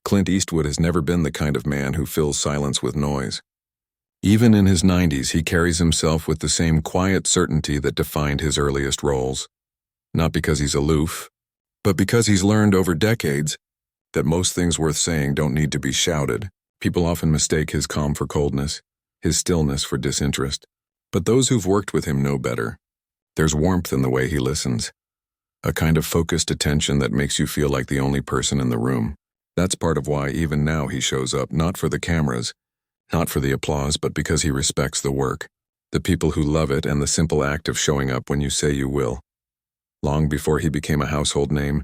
Clint Eastwood has never been the kind of man who fills silence with noise. Even in his 90s, he carries himself with the same quiet certainty that defined his earliest roles. Not because he's aloof, but because he's learned over decades that most things worth saying don't need to be shouted. People often mistake his calm for coldness, his stillness for disinterest. But those who've worked with him know better. There's warmth in the way he listens, a kind of focused attention that makes you feel like the only person in the room. That's part of why even now he shows up, not for the cameras, not for the applause, but because he respects the work, the people who love it, and the simple act of showing up when you say you will. Long before he became a household name,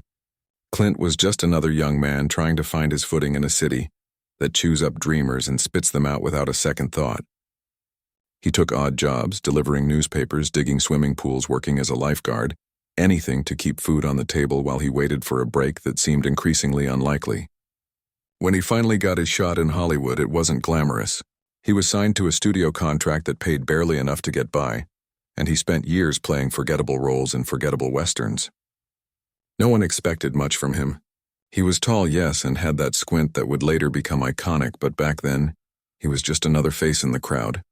Clint was just another young man trying to find his footing in a city that chews up dreamers and spits them out without a second thought. He took odd jobs, delivering newspapers, digging swimming pools, working as a lifeguard, anything to keep food on the table while he waited for a break that seemed increasingly unlikely. When he finally got his shot in Hollywood, it wasn't glamorous. He was signed to a studio contract that paid barely enough to get by, and he spent years playing forgettable roles in forgettable westerns. No one expected much from him. He was tall, yes, and had that squint that would later become iconic, but back then, he was just another face in the crowd.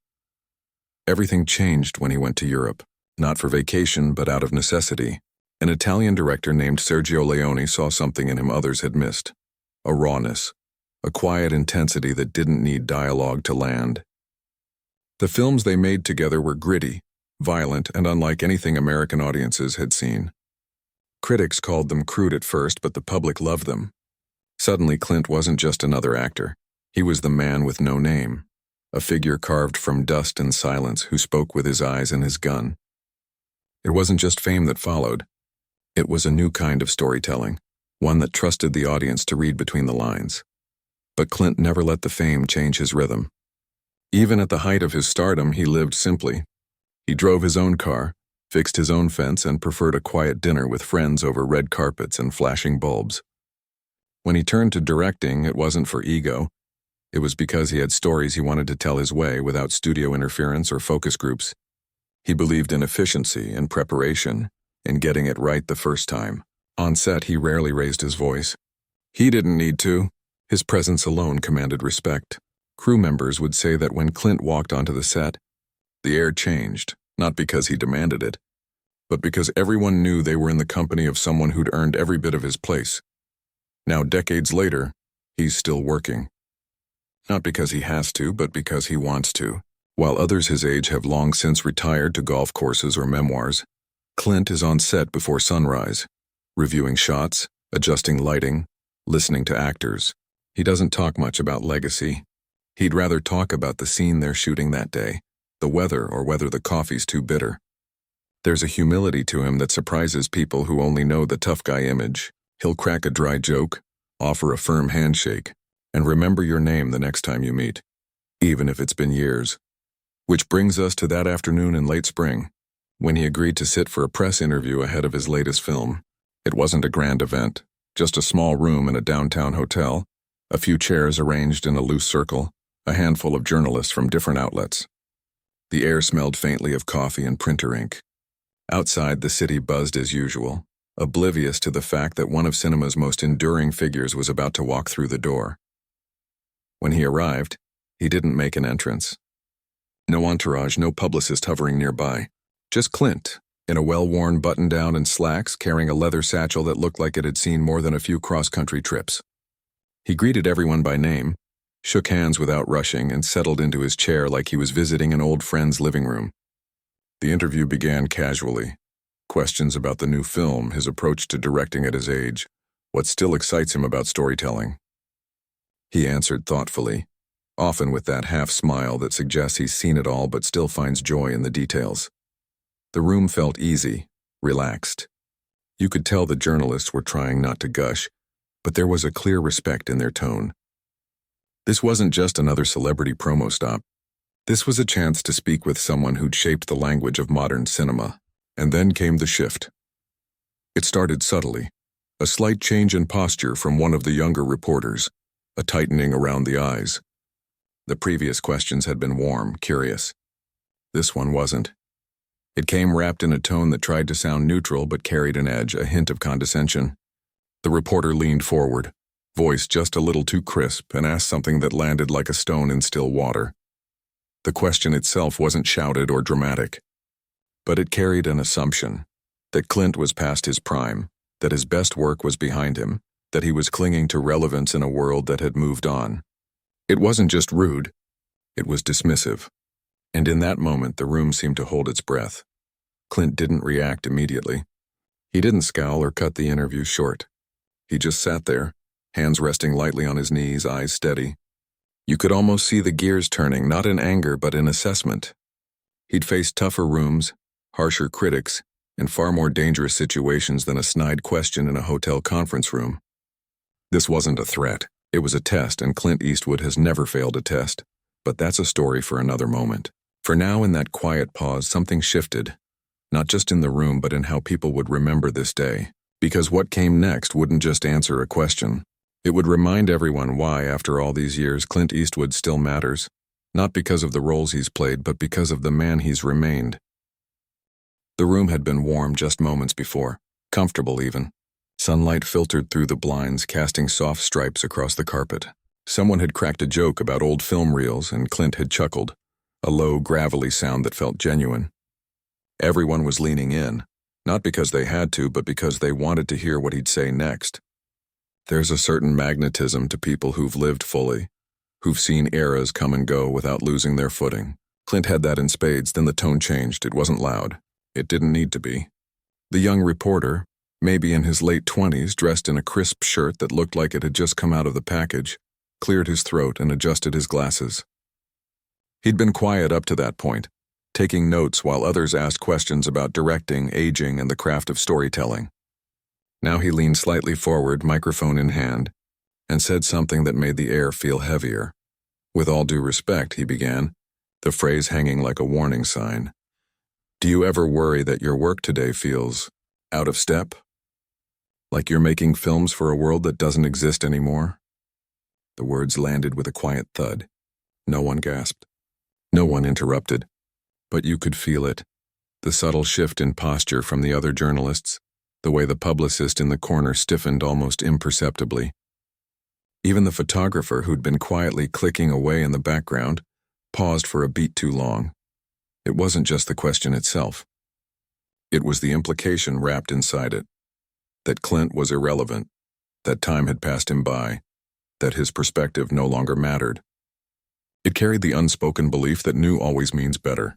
Everything changed when he went to Europe, not for vacation, but out of necessity. An Italian director named Sergio Leone saw something in him others had missed. A rawness, a quiet intensity that didn't need dialogue to land. The films they made together were gritty, violent, and unlike anything American audiences had seen. Critics called them crude at first, but the public loved them. Suddenly, Clint wasn't just another actor. He was the man with no name, a figure carved from dust and silence who spoke with his eyes and his gun. It wasn't just fame that followed. It was a new kind of storytelling, one that trusted the audience to read between the lines. But Clint never let the fame change his rhythm. Even at the height of his stardom, he lived simply. He drove his own car, fixed his own fence, and preferred a quiet dinner with friends over red carpets and flashing bulbs. When he turned to directing, it wasn't for ego. It was because he had stories he wanted to tell his way without studio interference or focus groups. He believed in efficiency and preparation, in getting it right the first time. On set, he rarely raised his voice. He didn't need to. His presence alone commanded respect. Crew members would say that when Clint walked onto the set, the air changed, not because he demanded it, but because everyone knew they were in the company of someone who'd earned every bit of his place. Now, decades later, he's still working. Not because he has to, but because he wants to. While others his age have long since retired to golf courses or memoirs, Clint is on set before sunrise, reviewing shots, adjusting lighting, listening to actors. He doesn't talk much about legacy. He'd rather talk about the scene they're shooting that day, the weather, or whether the coffee's too bitter. There's a humility to him that surprises people who only know the tough guy image. He'll crack a dry joke, offer a firm handshake, and remember your name the next time you meet, even if it's been years. Which brings us to that afternoon in late spring, when he agreed to sit for a press interview ahead of his latest film. It wasn't a grand event, just a small room in a downtown hotel, a few chairs arranged in a loose circle, a handful of journalists from different outlets. The air smelled faintly of coffee and printer ink. Outside, the city buzzed as usual, oblivious to the fact that one of cinema's most enduring figures was about to walk through the door. When he arrived, he didn't make an entrance. No entourage, no publicist hovering nearby. Just Clint, in a well-worn button-down and slacks, carrying a leather satchel that looked like it had seen more than a few cross-country trips. He greeted everyone by name, shook hands without rushing, and settled into his chair like he was visiting an old friend's living room. The interview began casually. Questions about the new film, his approach to directing at his age, what still excites him about storytelling. He answered thoughtfully, often with that half-smile that suggests he's seen it all but still finds joy in the details. The room felt easy, relaxed. You could tell the journalists were trying not to gush, but there was a clear respect in their tone. This wasn't just another celebrity promo stop. This was a chance to speak with someone who'd shaped the language of modern cinema. And then came the shift. It started subtly, a slight change in posture from one of the younger reporters, a tightening around the eyes. The previous questions had been warm, curious. This one wasn't. It came wrapped in a tone that tried to sound neutral but carried an edge, a hint of condescension. The reporter leaned forward, voice just a little too crisp, and asked something that landed like a stone in still water. The question itself wasn't shouted or dramatic, but it carried an assumption that Clint was past his prime, that his best work was behind him, that he was clinging to relevance in a world that had moved on. It wasn't just rude, it was dismissive. And in that moment, the room seemed to hold its breath. Clint didn't react immediately. He didn't scowl or cut the interview short. He just sat there, hands resting lightly on his knees, eyes steady. You could almost see the gears turning, not in anger but in assessment. He'd faced tougher rooms, harsher critics, and far more dangerous situations than a snide question in a hotel conference room. This wasn't a threat. It was a test, and Clint Eastwood has never failed a test. But that's a story for another moment. For now, in that quiet pause, something shifted. Not just in the room, but in how people would remember this day. Because what came next wouldn't just answer a question. It would remind everyone why, after all these years, Clint Eastwood still matters. Not because of the roles he's played, but because of the man he's remained. The room had been warm just moments before, comfortable even. Sunlight filtered through the blinds, casting soft stripes across the carpet. Someone had cracked a joke about old film reels, and Clint had chuckled, a low, gravelly sound that felt genuine. Everyone was leaning in, not because they had to, but because they wanted to hear what he'd say next. There's a certain magnetism to people who've lived fully, who've seen eras come and go without losing their footing. Clint had that in spades. Then the tone changed. It wasn't loud. It didn't need to be. The young reporter, maybe in his late 20s, dressed in a crisp shirt that looked like it had just come out of the package, cleared his throat and adjusted his glasses. He'd been quiet up to that point, taking notes while others asked questions about directing, aging, and the craft of storytelling. Now he leaned slightly forward, microphone in hand, and said something that made the air feel heavier. With all due respect, he began, the phrase hanging like a warning sign. Do you ever worry that your work today feels out of step? Like you're making films for a world that doesn't exist anymore? The words landed with a quiet thud. No one gasped. No one interrupted. But you could feel it. The subtle shift in posture from the other journalists, the way the publicist in the corner stiffened almost imperceptibly. Even the photographer, who'd been quietly clicking away in the background, paused for a beat too long. It wasn't just the question itself. It was the implication wrapped inside it. That Clint was irrelevant, that time had passed him by, that his perspective no longer mattered. It carried the unspoken belief that new always means better,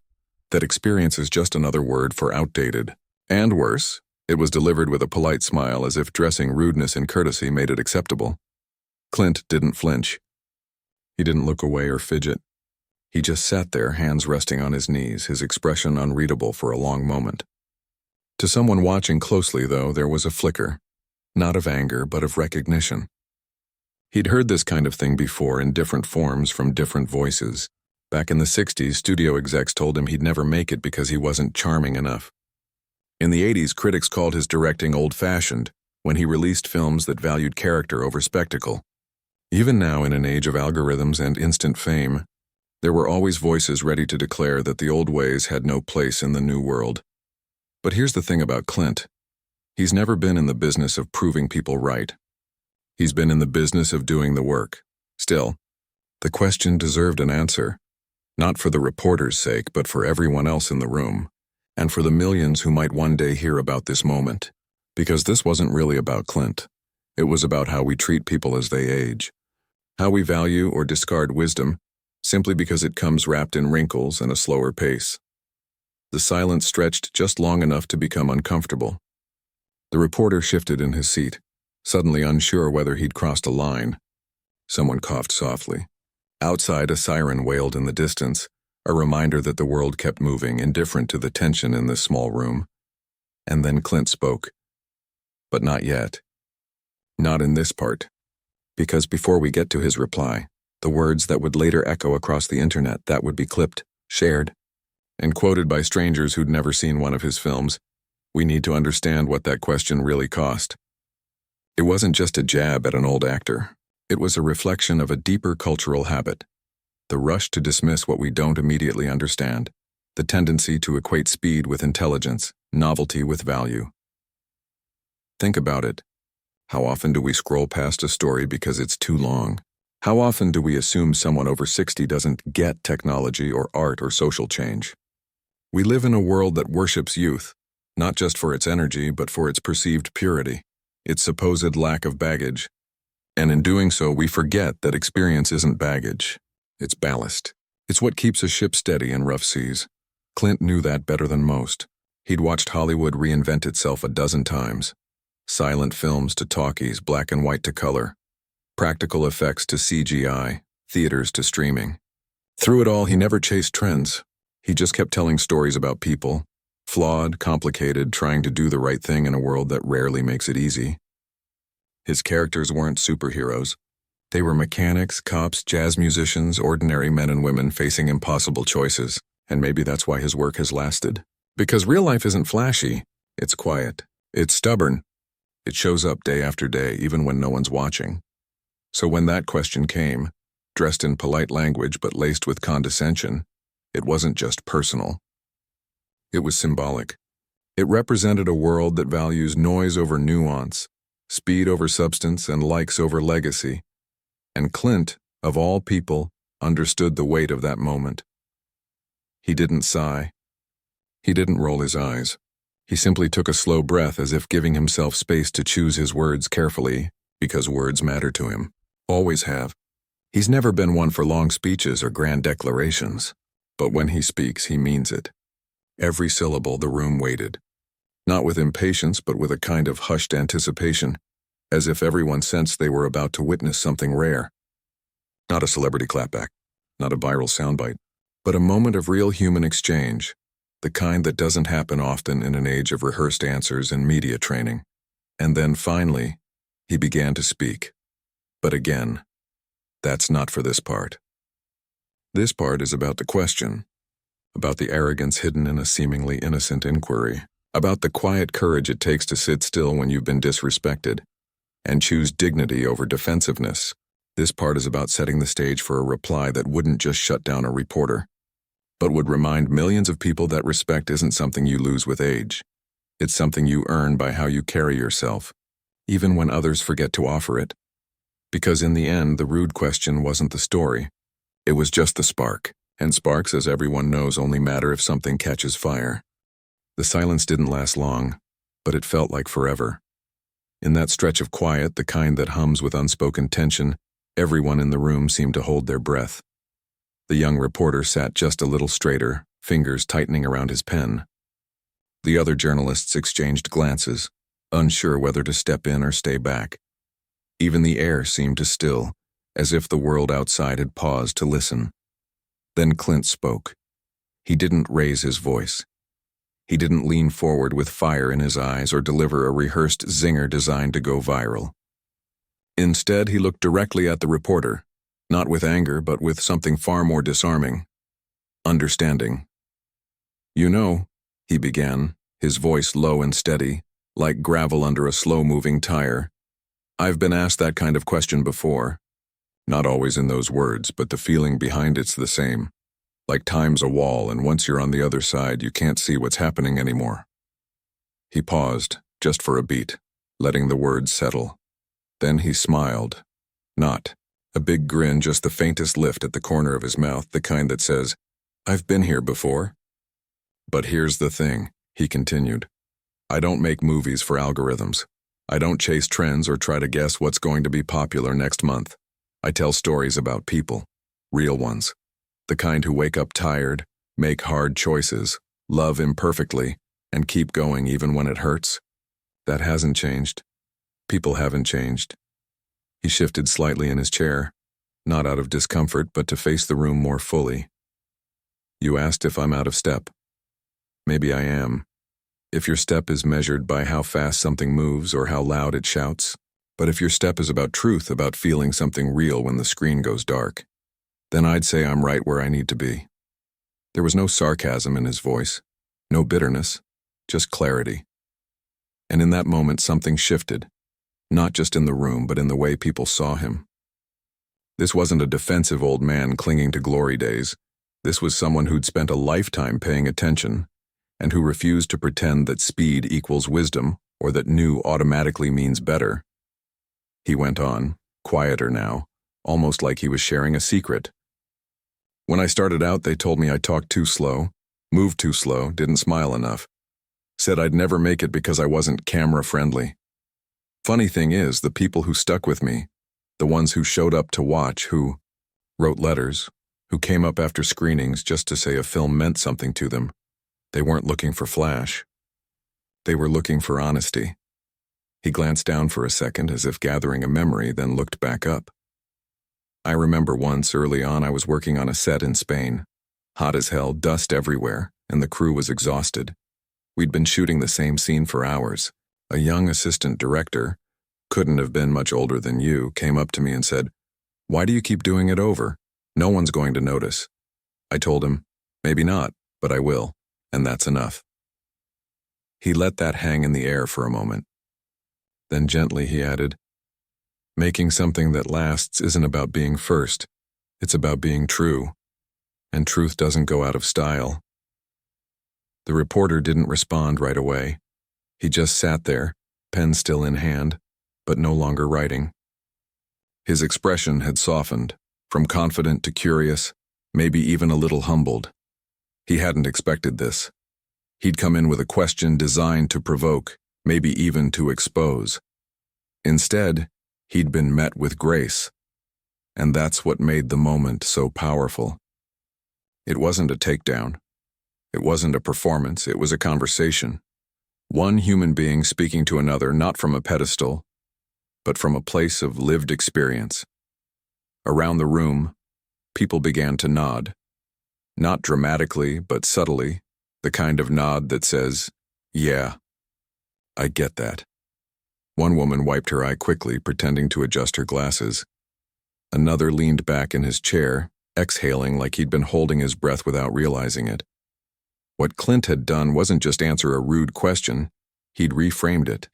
that experience is just another word for outdated. And worse, it was delivered with a polite smile, as if dressing rudeness in courtesy made it acceptable. Clint didn't flinch. He didn't look away or fidget. He just sat there, hands resting on his knees, his expression unreadable for a long moment. To someone watching closely, though, there was a flicker, not of anger, but of recognition. He'd heard this kind of thing before in different forms from different voices. Back in the 60s, studio execs told him he'd never make it because he wasn't charming enough. In the 80s, critics called his directing old-fashioned when he released films that valued character over spectacle. Even now, in an age of algorithms and instant fame, there were always voices ready to declare that the old ways had no place in the new world. But here's the thing about Clint. He's never been in the business of proving people right. He's been in the business of doing the work. Still, the question deserved an answer, not for the reporter's sake, but for everyone else in the room, and for the millions who might one day hear about this moment. Because this wasn't really about Clint. It was about how we treat people as they age, how we value or discard wisdom simply because it comes wrapped in wrinkles and a slower pace. The silence stretched just long enough to become uncomfortable. The reporter shifted in his seat, suddenly unsure whether he'd crossed a line. Someone coughed softly. Outside, a siren wailed in the distance, a reminder that the world kept moving, indifferent to the tension in this small room. And then Clint spoke. But not yet. Not in this part. Because before we get to his reply, the words that would later echo across the internet, that would be clipped, shared, and quoted by strangers who'd never seen one of his films, we need to understand what that question really cost. It wasn't just a jab at an old actor. It was a reflection of a deeper cultural habit. The rush to dismiss what we don't immediately understand. The tendency to equate speed with intelligence, novelty with value. Think about it. How often do we scroll past a story because it's too long? How often do we assume someone over 60 doesn't get technology or art or social change? We live in a world that worships youth, not just for its energy, but for its perceived purity, its supposed lack of baggage. And in doing so, we forget that experience isn't baggage. It's ballast. It's what keeps a ship steady in rough seas. Clint knew that better than most. He'd watched Hollywood reinvent itself a dozen times. Silent films to talkies, black and white to color. Practical effects to CGI, theaters to streaming. Through it all, he never chased trends. He just kept telling stories about people, flawed, complicated, trying to do the right thing in a world that rarely makes it easy. His characters weren't superheroes. They were mechanics, cops, jazz musicians, ordinary men and women facing impossible choices. And maybe that's why his work has lasted. Because real life isn't flashy. It's quiet. It's stubborn. It shows up day after day, even when no one's watching. So when that question came, dressed in polite language but laced with condescension, it wasn't just personal. It was symbolic. It represented a world that values noise over nuance, speed over substance, and likes over legacy. And Clint, of all people, understood the weight of that moment. He didn't sigh. He didn't roll his eyes. He simply took a slow breath as if giving himself space to choose his words carefully, because words matter to him. Always have. He's never been one for long speeches or grand declarations. But when he speaks, he means it. Every syllable the room waited. Not with impatience, but with a kind of hushed anticipation, as if everyone sensed they were about to witness something rare. Not a celebrity clapback, not a viral soundbite, but a moment of real human exchange, the kind that doesn't happen often in an age of rehearsed answers and media training. And then finally, he began to speak. But again, that's not for this part. This part is about the question, about the arrogance hidden in a seemingly innocent inquiry, about the quiet courage it takes to sit still when you've been disrespected, and choose dignity over defensiveness. This part is about setting the stage for a reply that wouldn't just shut down a reporter, but would remind millions of people that respect isn't something you lose with age. It's something you earn by how you carry yourself, even when others forget to offer it. Because in the end, the rude question wasn't the story. It was just the spark, and sparks, as everyone knows, only matter if something catches fire. The silence didn't last long, but it felt like forever. In that stretch of quiet, the kind that hums with unspoken tension, everyone in the room seemed to hold their breath. The young reporter sat just a little straighter, fingers tightening around his pen. The other journalists exchanged glances, unsure whether to step in or stay back. Even the air seemed to still, as if the world outside had paused to listen. Then Clint spoke. He didn't raise his voice. He didn't lean forward with fire in his eyes or deliver a rehearsed zinger designed to go viral. Instead, he looked directly at the reporter, not with anger, but with something far more disarming. Understanding. "You know," he began, his voice low and steady, like gravel under a slow-moving tire. "I've been asked that kind of question before. Not always in those words, but the feeling behind it's the same. Like time's a wall, and once you're on the other side, you can't see what's happening anymore." He paused, just for a beat, letting the words settle. Then he smiled. Not a big grin, just the faintest lift at the corner of his mouth, the kind that says, "I've been here before." "But here's the thing," he continued. "I don't make movies for algorithms. I don't chase trends or try to guess what's going to be popular next month. I tell stories about people, real ones, the kind who wake up tired, make hard choices, love imperfectly, and keep going even when it hurts. That hasn't changed. People haven't changed." He shifted slightly in his chair, not out of discomfort, but to face the room more fully. "You asked if I'm out of step. Maybe I am. If your step is measured by how fast something moves or how loud it shouts, but if your step is about truth, about feeling something real when the screen goes dark, then I'd say I'm right where I need to be." There was no sarcasm in his voice, no bitterness, just clarity. And in that moment, something shifted, not just in the room, but in the way people saw him. This wasn't a defensive old man clinging to glory days. This was someone who'd spent a lifetime paying attention, and who refused to pretend that speed equals wisdom or that new automatically means better. He went on, quieter now, almost like he was sharing a secret. When I started out, they told me I talked too slow, moved too slow, didn't smile enough. Said I'd never make it because I wasn't camera-friendly. Funny thing is, the people who stuck with me, the ones who showed up to watch, who wrote letters, who came up after screenings just to say a film meant something to them, they weren't looking for flash. They were looking for honesty. He glanced down for a second as if gathering a memory, then looked back up. I remember once early on I was working on a set in Spain. Hot as hell, dust everywhere, and the crew was exhausted. We'd been shooting the same scene for hours. A young assistant director, couldn't have been much older than you, came up to me and said, "Why do you keep doing it over? No one's going to notice." I told him, "Maybe not, but I will, and that's enough." He let that hang in the air for a moment. Then gently he added, "Making something that lasts isn't about being first. It's about being true. And truth doesn't go out of style." The reporter didn't respond right away. He just sat there, pen still in hand, but no longer writing. His expression had softened, from confident to curious, maybe even a little humbled. He hadn't expected this. He'd come in with a question designed to provoke, maybe even to expose. Instead, he'd been met with grace. And that's what made the moment so powerful. It wasn't a takedown. It wasn't a performance, it was a conversation. One human being speaking to another, not from a pedestal, but from a place of lived experience. Around the room, people began to nod. Not dramatically, but subtly, the kind of nod that says, "Yeah, I get that." One woman wiped her eye quickly, pretending to adjust her glasses. Another leaned back in his chair, exhaling like he'd been holding his breath without realizing it. What Clint had done wasn't just answer a rude question, he'd reframed it.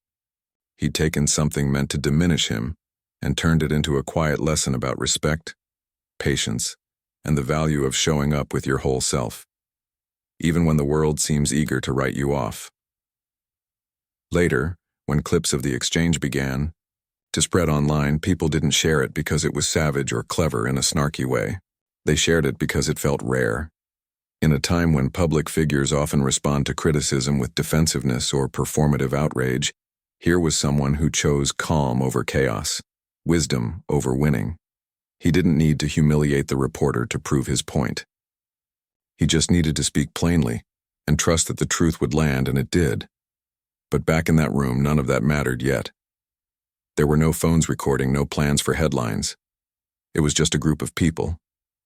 He'd taken something meant to diminish him and turned it into a quiet lesson about respect, patience, and the value of showing up with your whole self, even when the world seems eager to write you off. Later, when clips of the exchange began to spread online, people didn't share it because it was savage or clever in a snarky way. They shared it because it felt rare. In a time when public figures often respond to criticism with defensiveness or performative outrage, here was someone who chose calm over chaos, wisdom over winning. He didn't need to humiliate the reporter to prove his point. He just needed to speak plainly and trust that the truth would land, and it did. But back in that room, none of that mattered yet. There were no phones recording, no plans for headlines. It was just a group of people,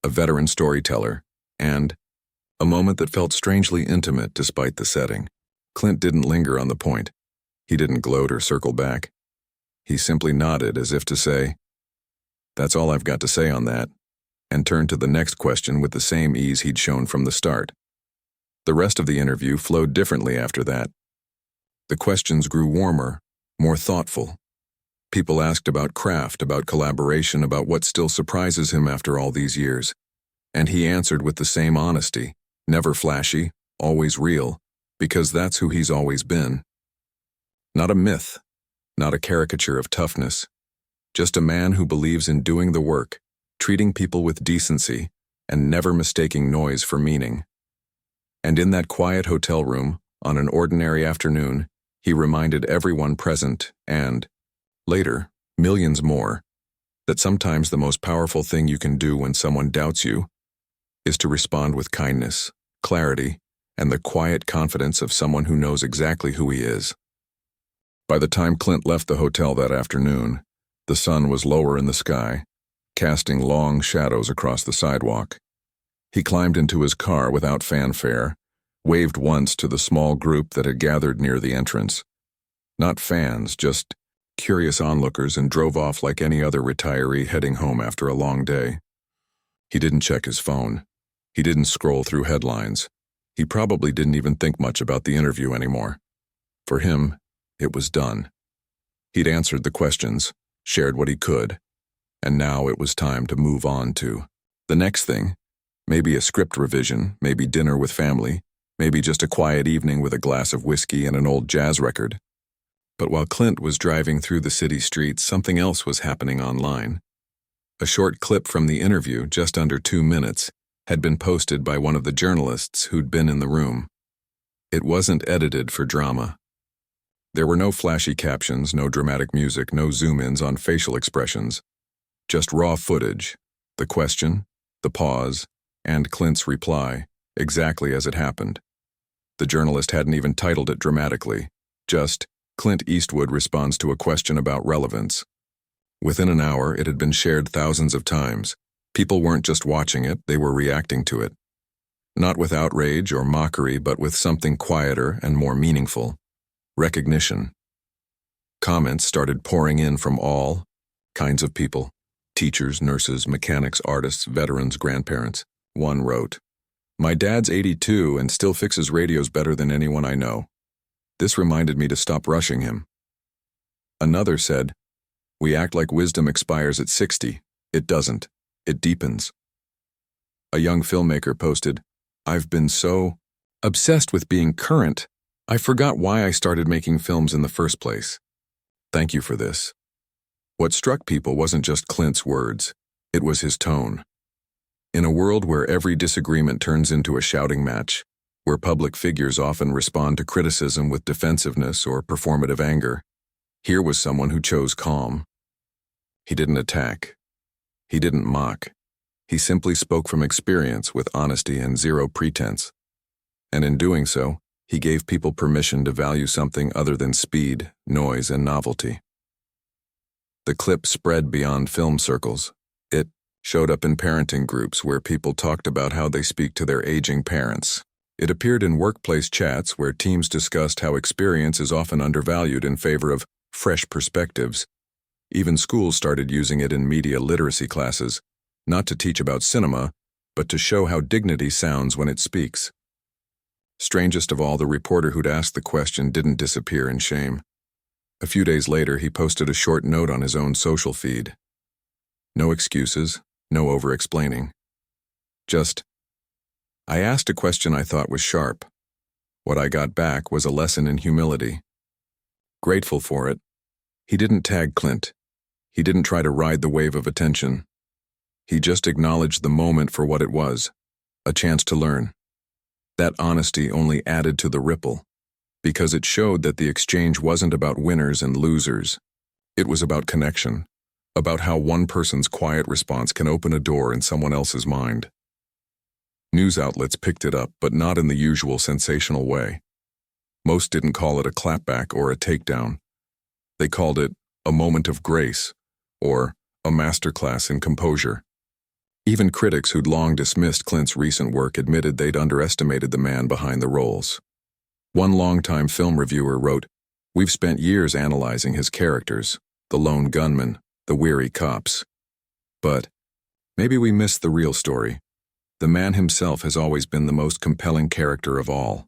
a veteran storyteller, and a moment that felt strangely intimate despite the setting. Clint didn't linger on the point. He didn't gloat or circle back. He simply nodded as if to say, "That's all I've got to say on that," and turned to the next question with the same ease he'd shown from the start. The rest of the interview flowed differently after that. The questions grew warmer, more thoughtful. People asked about craft, about collaboration, about what still surprises him after all these years. And he answered with the same honesty, never flashy, always real, because that's who he's always been. Not a myth, not a caricature of toughness, just a man who believes in doing the work, treating people with decency, and never mistaking noise for meaning. And in that quiet hotel room, on an ordinary afternoon, he reminded everyone present, and, later, millions more, that sometimes the most powerful thing you can do when someone doubts you is to respond with kindness, clarity, and the quiet confidence of someone who knows exactly who he is. By the time Clint left the hotel that afternoon, the sun was lower in the sky, casting long shadows across the sidewalk. He climbed into his car without fanfare, waved once to the small group that had gathered near the entrance. Not fans, just curious onlookers, and drove off like any other retiree heading home after a long day. He didn't check his phone. He didn't scroll through headlines. He probably didn't even think much about the interview anymore. For him, it was done. He'd answered the questions, shared what he could, and now it was time to move on to the next thing. Maybe a script revision, maybe dinner with family, maybe just a quiet evening with a glass of whiskey and an old jazz record. But while Clint was driving through the city streets, something else was happening online. A short clip from the interview, just under 2 minutes, had been posted by one of the journalists who'd been in the room. It wasn't edited for drama. There were no flashy captions, no dramatic music, no zoom-ins on facial expressions. Just raw footage, the question, the pause, and Clint's reply, exactly as it happened. The journalist hadn't even titled it dramatically, just Clint Eastwood responds to a question about relevance. Within an hour, it had been shared thousands of times. People weren't just watching it, they were reacting to it. Not with outrage or mockery, but with something quieter and more meaningful. Recognition. Comments started pouring in from all kinds of people. Teachers, nurses, mechanics, artists, veterans, grandparents. One wrote, "My dad's 82 and still fixes radios better than anyone I know. This reminded me to stop rushing him." Another said, "We act like wisdom expires at 60. It doesn't. It deepens." A young filmmaker posted, "I've been so obsessed with being current, I forgot why I started making films in the first place. Thank you for this." What struck people wasn't just Clint's words, it was his tone. In a world where every disagreement turns into a shouting match, where public figures often respond to criticism with defensiveness or performative anger, here was someone who chose calm. He didn't attack. He didn't mock. He simply spoke from experience with honesty and zero pretense. And in doing so, he gave people permission to value something other than speed, noise, and novelty. The clip spread beyond film circles. It showed up in parenting groups where people talked about how they speak to their aging parents. It appeared in workplace chats where teams discussed how experience is often undervalued in favor of fresh perspectives. Even schools started using it in media literacy classes, not to teach about cinema, but to show how dignity sounds when it speaks. Strangest of all, the reporter who'd asked the question didn't disappear in shame. A few days later, he posted a short note on his own social feed. No excuses, no over-explaining. Just, "I asked a question I thought was sharp. What I got back was a lesson in humility." Grateful for it, he didn't tag Clint. He didn't try to ride the wave of attention. He just acknowledged the moment for what it was, a chance to learn. That honesty only added to the ripple, because it showed that the exchange wasn't about winners and losers. It was about connection, about how one person's quiet response can open a door in someone else's mind. News outlets picked it up, but not in the usual sensational way. Most didn't call it a clapback or a takedown. They called it a moment of grace, or a masterclass in composure. Even critics who'd long dismissed Clint's recent work admitted they'd underestimated the man behind the roles. One longtime film reviewer wrote, "We've spent years analyzing his characters, the lone gunman, the weary cops. But maybe we missed the real story. The man himself has always been the most compelling character of all."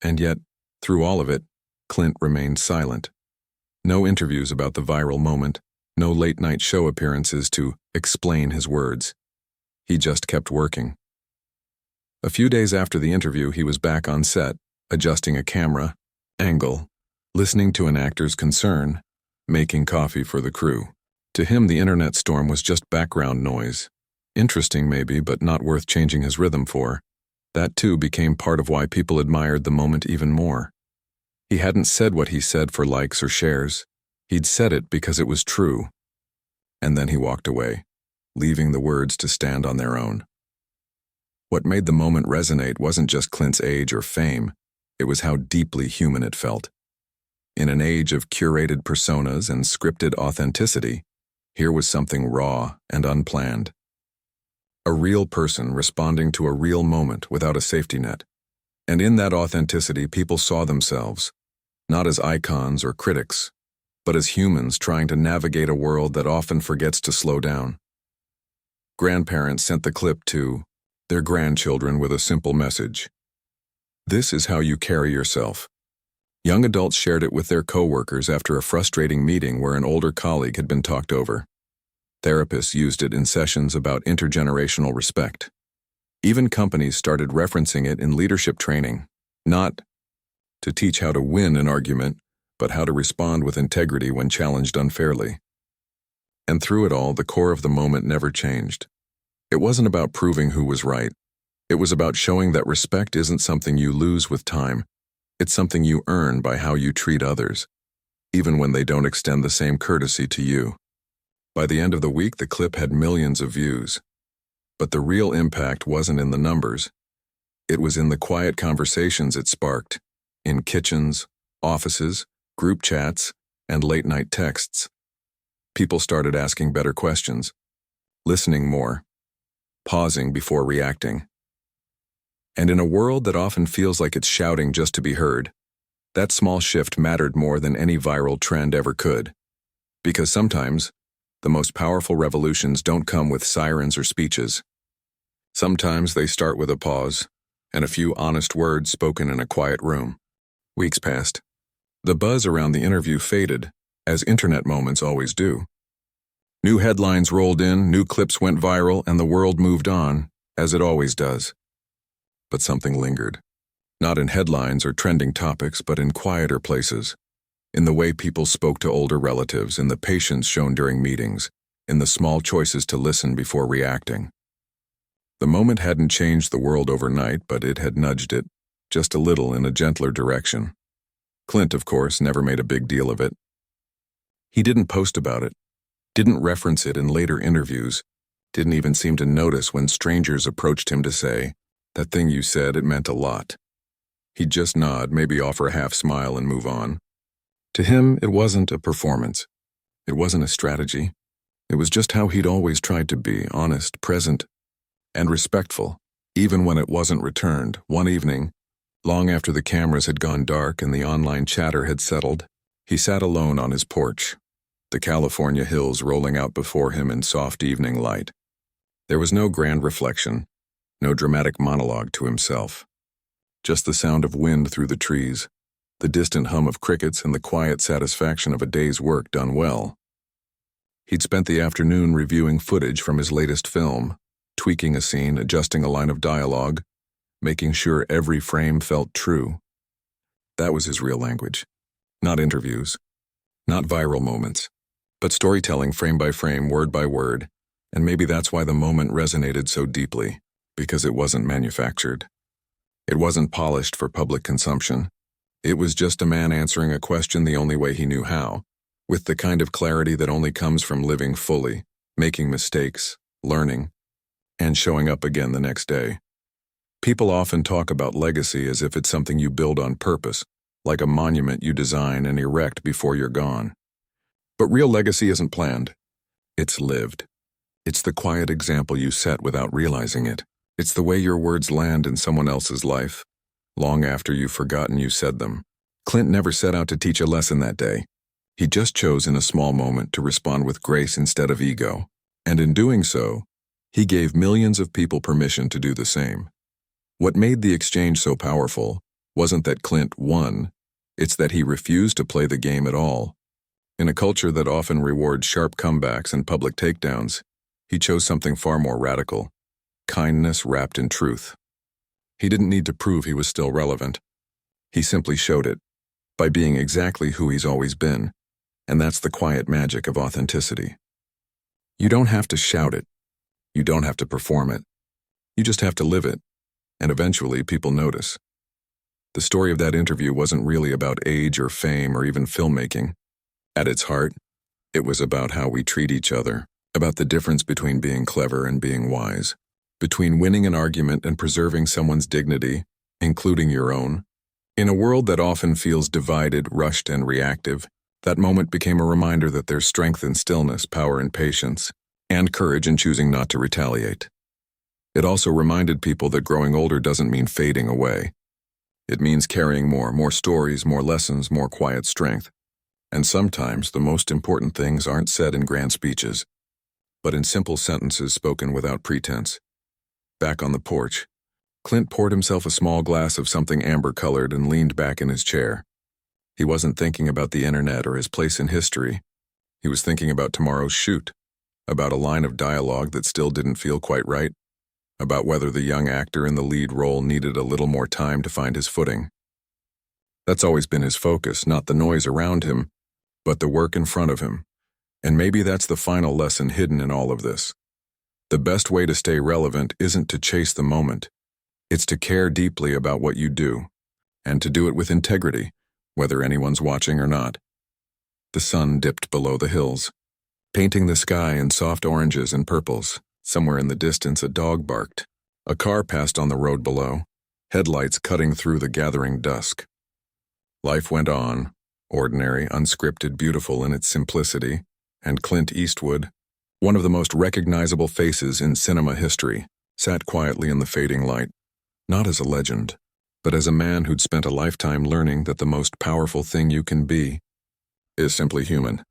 And yet, through all of it, Clint remained silent. No interviews about the viral moment, no late-night show appearances to explain his words. He just kept working. A few days after the interview, he was back on set, adjusting a camera angle, listening to an actor's concern, making coffee for the crew. To him, the internet storm was just background noise. Interesting maybe, but not worth changing his rhythm for. That too became part of why people admired the moment even more. He hadn't said what he said for likes or shares. He'd said it because it was true. And then he walked away, leaving the words to stand on their own. What made the moment resonate wasn't just Clint's age or fame, it was how deeply human it felt. In an age of curated personas and scripted authenticity, here was something raw and unplanned. A real person responding to a real moment without a safety net. And in that authenticity, people saw themselves, not as icons or critics, but as humans trying to navigate a world that often forgets to slow down. Grandparents sent the clip to their grandchildren with a simple message. This is how you carry yourself. Young adults shared it with their coworkers after a frustrating meeting where an older colleague had been talked over. Therapists used it in sessions about intergenerational respect. Even companies started referencing it in leadership training, not to teach how to win an argument, but how to respond with integrity when challenged unfairly. And through it all, the core of the moment never changed. It wasn't about proving who was right. It was about showing that respect isn't something you lose with time. It's something you earn by how you treat others, even when they don't extend the same courtesy to you. By the end of the week, the clip had millions of views. But the real impact wasn't in the numbers. It was in the quiet conversations it sparked, in kitchens, offices, group chats, and late-night texts. People started asking better questions, listening more, pausing before reacting. And in a world that often feels like it's shouting just to be heard, that small shift mattered more than any viral trend ever could. Because sometimes, the most powerful revolutions don't come with sirens or speeches. Sometimes they start with a pause and a few honest words spoken in a quiet room. Weeks passed. The buzz around the interview faded, as internet moments always do. New headlines rolled in, new clips went viral, and the world moved on, as it always does. But something lingered. Not in headlines or trending topics, but in quieter places. In the way people spoke to older relatives, in the patience shown during meetings, in the small choices to listen before reacting. The moment hadn't changed the world overnight, but it had nudged it, just a little in a gentler direction. Clint, of course, never made a big deal of it. He didn't post about it, didn't reference it in later interviews, didn't even seem to notice when strangers approached him to say, "That thing you said, it meant a lot." He'd just nod, maybe offer a half smile and move on. To him, it wasn't a performance. It wasn't a strategy. It was just how he'd always tried to be, honest, present, and respectful, even when it wasn't returned. One evening, long after the cameras had gone dark and the online chatter had settled, he sat alone on his porch, the California hills rolling out before him in soft evening light. There was no grand reflection, no dramatic monologue to himself. Just the sound of wind through the trees, the distant hum of crickets, and the quiet satisfaction of a day's work done well. He'd spent the afternoon reviewing footage from his latest film, tweaking a scene, adjusting a line of dialogue, making sure every frame felt true. That was his real language. Not interviews, not viral moments, but storytelling frame by frame, word by word, and maybe that's why the moment resonated so deeply, because it wasn't manufactured. It wasn't polished for public consumption. It was just a man answering a question the only way he knew how, with the kind of clarity that only comes from living fully, making mistakes, learning, and showing up again the next day. People often talk about legacy as if it's something you build on purpose, like a monument you design and erect before you're gone. But real legacy isn't planned. It's lived. It's the quiet example you set without realizing it. It's the way your words land in someone else's life, long after you've forgotten you said them. Clint never set out to teach a lesson that day. He just chose in a small moment to respond with grace instead of ego. And in doing so, he gave millions of people permission to do the same. What made the exchange so powerful wasn't that Clint won, it's that he refused to play the game at all. In a culture that often rewards sharp comebacks and public takedowns, he chose something far more radical: kindness wrapped in truth. He didn't need to prove he was still relevant. He simply showed it, by being exactly who he's always been, and that's the quiet magic of authenticity. You don't have to shout it. You don't have to perform it. You just have to live it, and eventually people notice. The story of that interview wasn't really about age or fame or even filmmaking. At its heart, it was about how we treat each other, about the difference between being clever and being wise, between winning an argument and preserving someone's dignity, including your own. In a world that often feels divided, rushed, and reactive, that moment became a reminder that there's strength in stillness, power in patience, and courage in choosing not to retaliate. It also reminded people that growing older doesn't mean fading away. It means carrying more stories, more lessons, more quiet strength. And sometimes the most important things aren't said in grand speeches, but in simple sentences spoken without pretense. Back on the porch, Clint poured himself a small glass of something amber-colored and leaned back in his chair. He wasn't thinking about the internet or his place in history. He was thinking about tomorrow's shoot, about a line of dialogue that still didn't feel quite right, about whether the young actor in the lead role needed a little more time to find his footing. That's always been his focus, not the noise around him, but the work in front of him. And maybe that's the final lesson hidden in all of this. The best way to stay relevant isn't to chase the moment. It's to care deeply about what you do, and to do it with integrity, whether anyone's watching or not. The sun dipped below the hills, painting the sky in soft oranges and purples. Somewhere in the distance, a dog barked. A car passed on the road below, headlights cutting through the gathering dusk. Life went on, ordinary, unscripted, beautiful in its simplicity, and Clint Eastwood, one of the most recognizable faces in cinema history, sat quietly in the fading light, not as a legend, but as a man who'd spent a lifetime learning that the most powerful thing you can be is simply human.